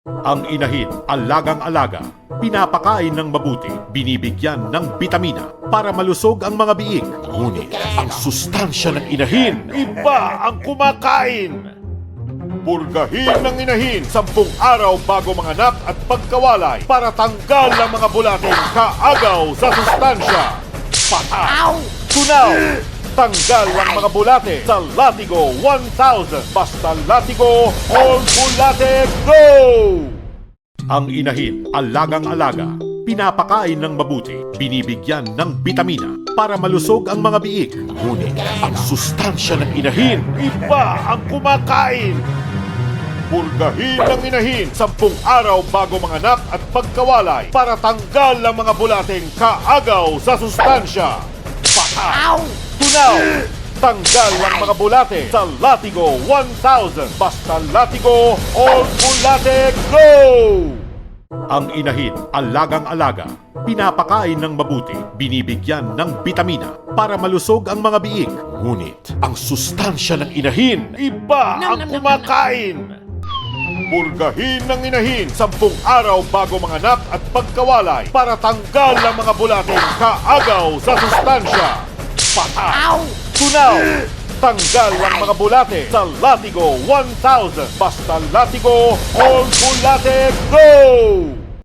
Ang inahin, alagang-alaga, pinapakain ng mabuti, binibigyan ng bitamina para malusog ang mga biik. Ngunit ang sustansya ng inahin, iba ang kumakain. Purgahin ng inahin 10 araw bago manganak at pagkawalay para tanggal ang mga bulating kaagaw sa sustansya. Patay! Tunaw! Tanggal ang mga bulate sa Latigo 1000. Basta Latigo, all bulate, go! Ang inahin, alagang-alaga, pinapakain ng mabuti, binibigyan ng bitamina para malusog ang mga biik. Ngunit ang sustansya ng inahin, iba ang kumakain. Purgahin ng inahin 10 araw bago manganak at pagkawalay para tanggal ang mga bulating kaagaw sa sustansya. Patay! Tunaw! Tanggal ang mga bulate sa Latigo 1000. Basta Latigo, all bulate, go! Ang inahin, alagang-alaga, pinapakain ng mabuti, binibigyan ng bitamina para malusog ang mga biik. Ngunit ang sustansya ng inahin, iba ang kumakain. Purgahin ng inahin 10 araw bago manganak at pagkawalay para tanggal ang mga bulating kaagaw sa sustansya. Patay! Tunaw! Tanggal ang mga bulate sa Latigo 1000. Basta Latigo, all bulate, go!